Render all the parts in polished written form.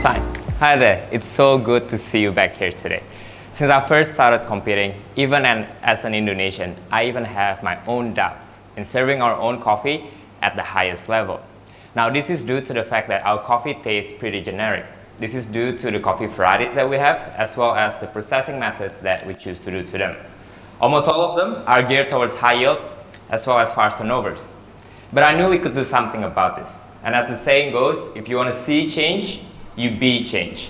Time. Hi there, it's so good to see you back here today. Since I first started competing, even as an Indonesian, I even have my own doubts in serving our own coffee at the highest level. Now this is due to the fact that our coffee tastes pretty generic. This is due to the coffee varieties that we have, as well as the processing methods that we choose to do to them. Almost all of them are geared towards high yield, as well as fast turnovers. But I knew we could do something about this. And as the saying goes, if you want to see change, you be change.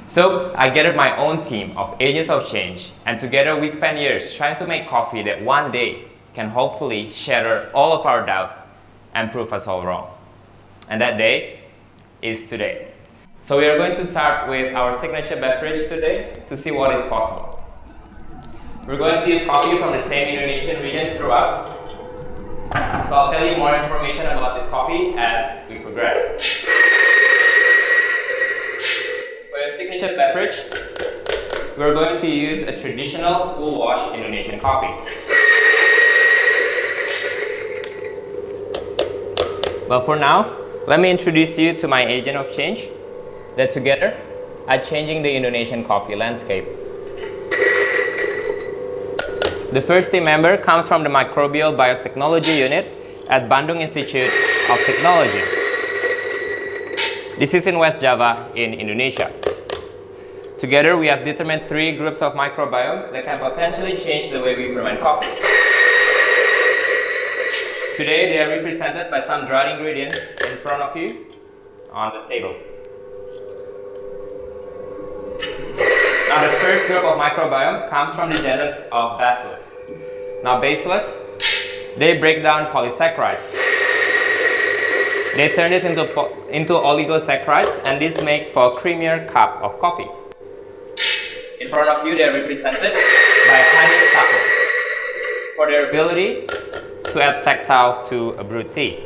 So I gathered my own team of agents of change, and together we spent years trying to make coffee that one day can hopefully shatter all of our doubts and prove us all wrong. And that day is today. So we are going to start with our signature beverage today to see what is possible. We're going to use coffee from the same Indonesian region throughout. So I'll tell you more information about this coffee as we progress. For your signature beverage, we're going to use a traditional full wash Indonesian coffee. But for now, let me introduce you to my agent of change that together are changing the Indonesian coffee landscape. The first team member comes from the Microbial Biotechnology Unit at Bandung Institute of Technology. This is in West Java in Indonesia. Together we have determined 3 groups of microbiomes that can potentially change the way we ferment coffee. Today they are represented by some dried ingredients in front of you on the table. Now the first group of microbiome comes from the genus of Bacillus. Now Bacillus, they break down polysaccharides. They turn this into oligosaccharides, and this makes for a creamier cup of coffee. In front of you they are represented by honeysuckle for their ability to add tactile to a brewed tea.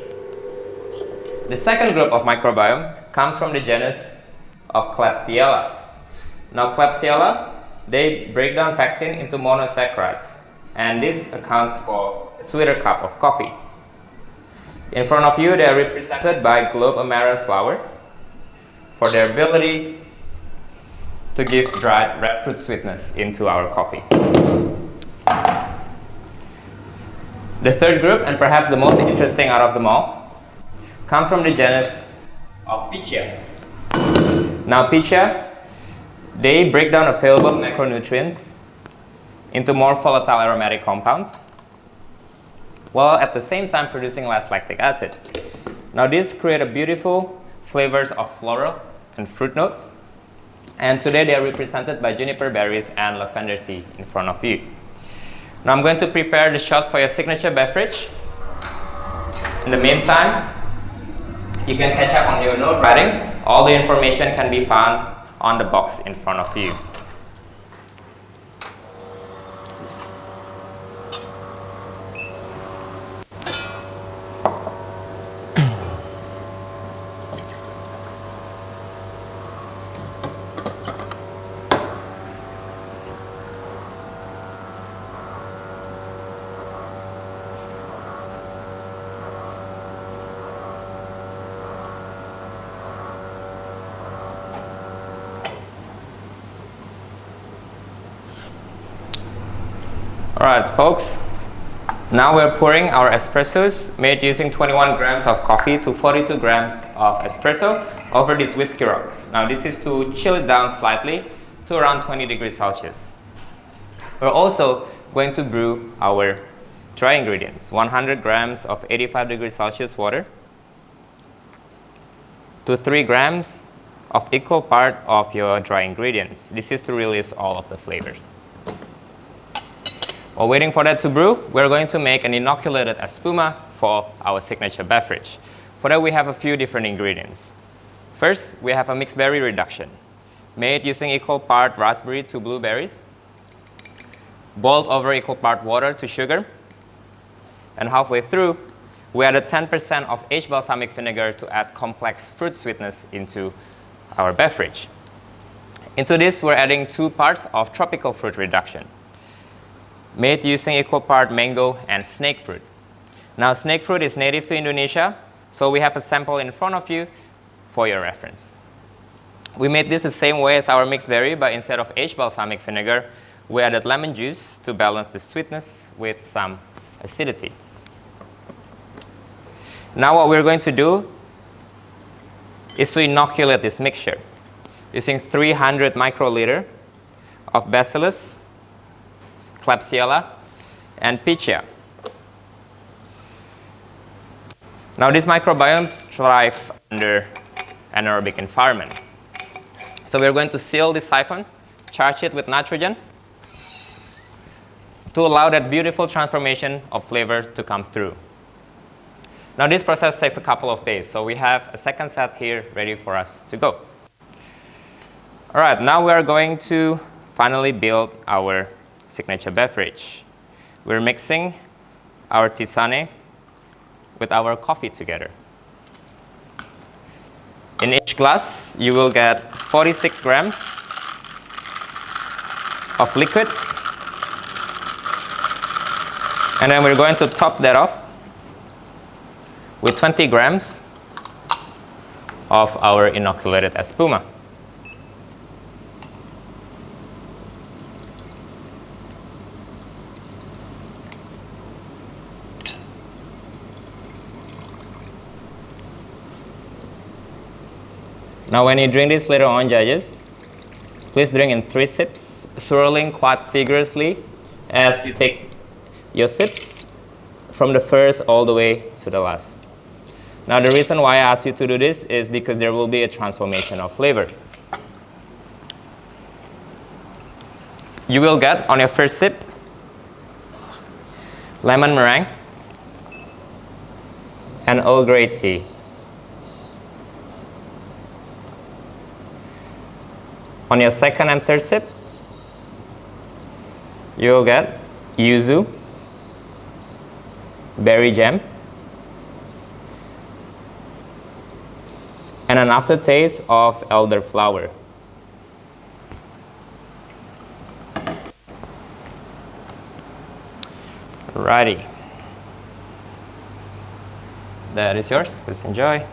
The second group of microbiome comes from the genus of Klebsiella. Now Klebsiella, they break down pectin into monosaccharides, and this accounts for a sweeter cup of coffee. In front of you they are represented by globe amaranth flower for their ability to give dried red fruit sweetness into our coffee. The third group, and perhaps the most interesting out of them all, comes from the genus of Pichia. Now Pichia, they break down available macronutrients into more volatile aromatic compounds, while at the same time producing less lactic acid. Now this creates beautiful flavors of floral and fruit notes, and today they are represented by juniper berries and lavender tea in front of you. Now I'm going to prepare the shots for your signature beverage. In the meantime, you can catch up on your note writing. All the information can be found on the box in front of you. Alright folks, now we're pouring our espressos made using 21 grams of coffee to 42 grams of espresso over these whiskey rocks. Now this is to chill it down slightly to around 20 degrees Celsius. We're also going to brew our dry ingredients, 100 grams of 85 degrees Celsius water to 3 grams of equal part of your dry ingredients. This is to release all of the flavors. While waiting for that to brew, we're going to make an inoculated Aspuma for our signature beverage. For that we have a few different ingredients. First, we have a mixed berry reduction, made using equal part raspberry to blueberries, boiled over equal part water to sugar, and halfway through, we added 10% of aged balsamic vinegar to add complex fruit sweetness into our beverage. Into this, we're adding 2 parts of tropical fruit reduction, made using equal part mango and snake fruit. Now snake fruit is native to Indonesia, so we have a sample in front of you for your reference. We made this the same way as our mixed berry, but instead of aged balsamic vinegar, we added lemon juice to balance the sweetness with some acidity. Now what we're going to do is to inoculate this mixture using 300 microliter of Bacillus, Klebsiella, and Pichia. Now these microbiomes thrive under anaerobic environment. So we're going to seal this siphon, charge it with nitrogen to allow that beautiful transformation of flavor to come through. Now this process takes a couple of days, so we have a second set here ready for us to go. All right, now we are going to finally build our signature beverage. We're mixing our tisane with our coffee together. In each glass, you will get 46 grams of liquid. And then we're going to top that off with 20 grams of our inoculated Aspuma. Now when you drink this later on, judges, please drink in 3 sips, swirling quite vigorously as you take your sips from the first all the way to the last. Now the reason why I ask you to do this is because there will be a transformation of flavor. You will get on your first sip lemon meringue and Earl Grey tea. On your second and third sip, you will get yuzu, berry jam, and an aftertaste of elderflower. Righty. That is yours, please enjoy.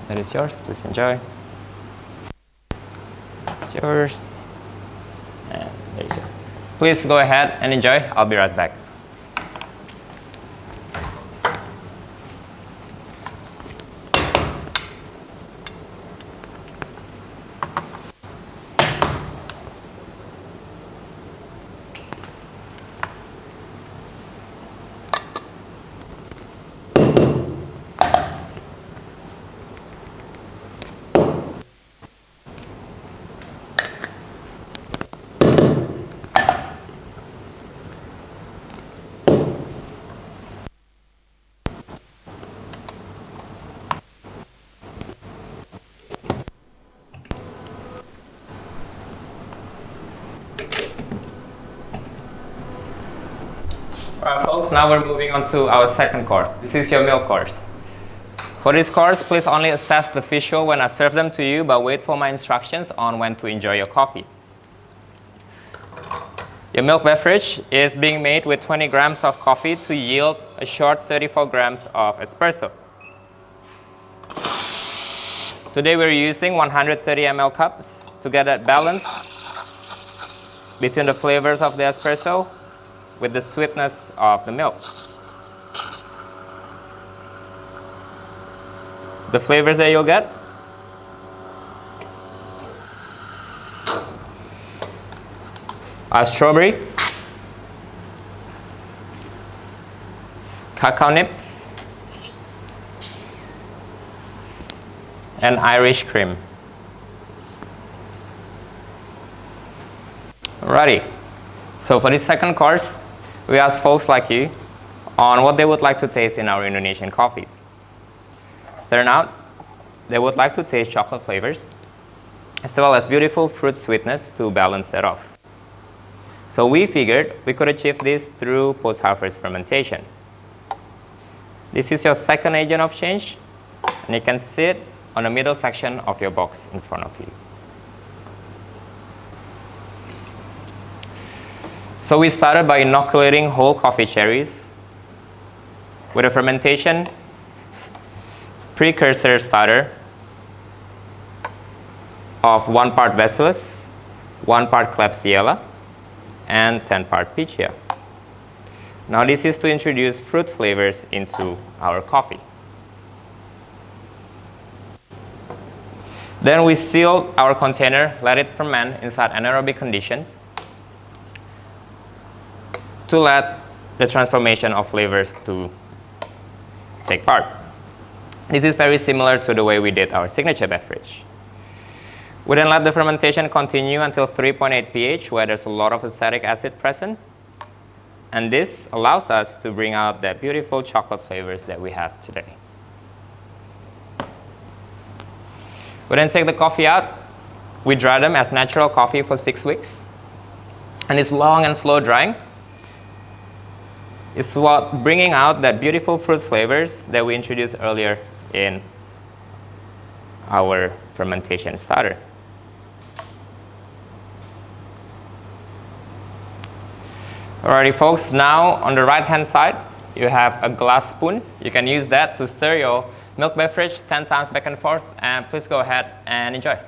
That is yours, please enjoy. That's yours. And there is yours. Please go ahead and enjoy. I'll be right back. Alright folks, now we're moving on to our second course. This is your milk course. For this course, please only assess the visual when I serve them to you, but wait for my instructions on when to enjoy your coffee. Your milk beverage is being made with 20 grams of coffee to yield a short 34 grams of espresso. Today we're using 130 ml cups to get that balance between the flavors of the espresso with the sweetness of the milk. The flavors that you'll get are strawberry, cacao nips, and Irish cream. Alrighty, so for this second course, we asked folks like you on what they would like to taste in our Indonesian coffees. Turned out, they would like to taste chocolate flavors, as well as beautiful fruit sweetness to balance that off. So we figured we could achieve this through post-harvest fermentation. This is your second agent of change, and you can see it on the middle section of your box in front of you. So we started by inoculating whole coffee cherries with a fermentation precursor starter of 1 part Bacillus, 1 part Klebsiella, and 10 part Pichia. Now this is to introduce fruit flavors into our coffee. Then we seal our container, let it ferment inside anaerobic conditions to let the transformation of flavors to take part. This is very similar to the way we did our signature beverage. We then let the fermentation continue until 3.8 pH, where there's a lot of acetic acid present. And this allows us to bring out the beautiful chocolate flavors that we have today. We then take the coffee out. We dry them as natural coffee for 6 weeks. And it's long and slow drying. It's what bringing out that beautiful fruit flavors that we introduced earlier in our fermentation starter. Alrighty folks, now on the right hand side you have a glass spoon. You can use that to stir your milk beverage 10 times back and forth, and please go ahead and enjoy.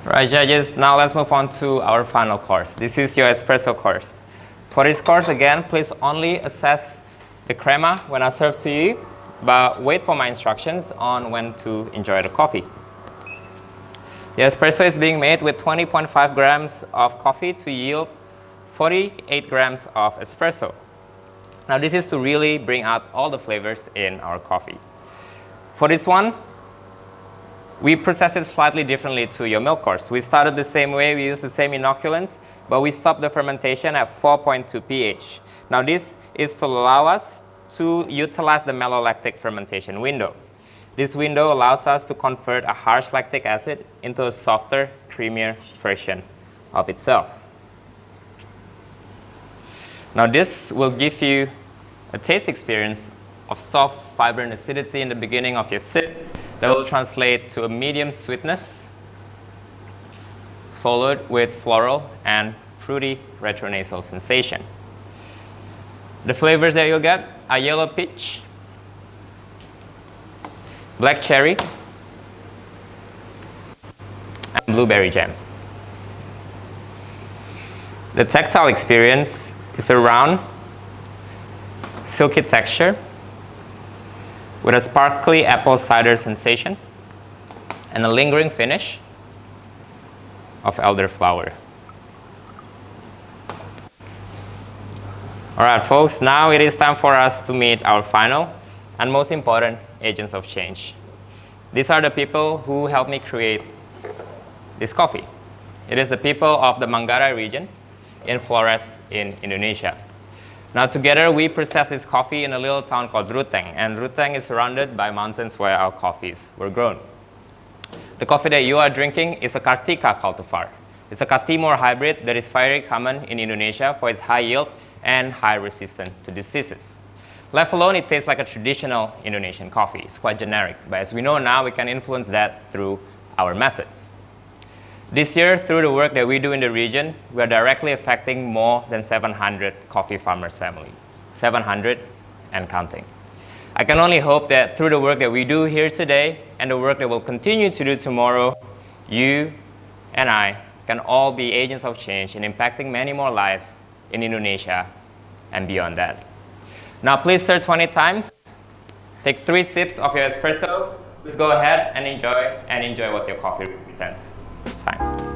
Right, judges, now let's move on to our final course. This is your espresso course. For this course, again, please only assess the crema when I serve to you, but wait for my instructions on when to enjoy the coffee. The espresso is being made with 20.5 grams of coffee to yield 48 grams of espresso. Now this is to really bring out all the flavors in our coffee. For this one, we process it slightly differently to your milk course. We started the same way, we used the same inoculants, but we stopped the fermentation at 4.2 pH. Now this is to allow us to utilize the malolactic fermentation window. This window allows us to convert a harsh lactic acid into a softer, creamier version of itself. Now this will give you a taste experience of soft, vibrant acidity in the beginning of your sip that will translate to a medium sweetness, followed with floral and fruity retronasal sensation. The flavors that you'll get are yellow peach, black cherry, and blueberry jam. The tactile experience is a round, silky texture with a sparkly apple cider sensation and a lingering finish of elderflower. All right, folks, now it is time for us to meet our final and most important agents of change. These are the people who helped me create this coffee. It is the people of the Manggarai region in Flores in Indonesia. Now together we process this coffee in a little town called Ruteng, and Ruteng is surrounded by mountains where our coffees were grown. The coffee that you are drinking is a Kartika cultivar. It's a Katimor hybrid that is very common in Indonesia for its high yield and high resistance to diseases. Left alone, it tastes like a traditional Indonesian coffee. It's quite generic, but as we know now, we can influence that through our methods. This year, through the work that we do in the region, we are directly affecting more than 700 coffee farmers' families, 700 and counting. I can only hope that through the work that we do here today and the work that we'll continue to do tomorrow, you and I can all be agents of change in impacting many more lives in Indonesia and beyond that. Now please stir 20 times, take 3 sips of your espresso, please go ahead and enjoy what your coffee represents. Time.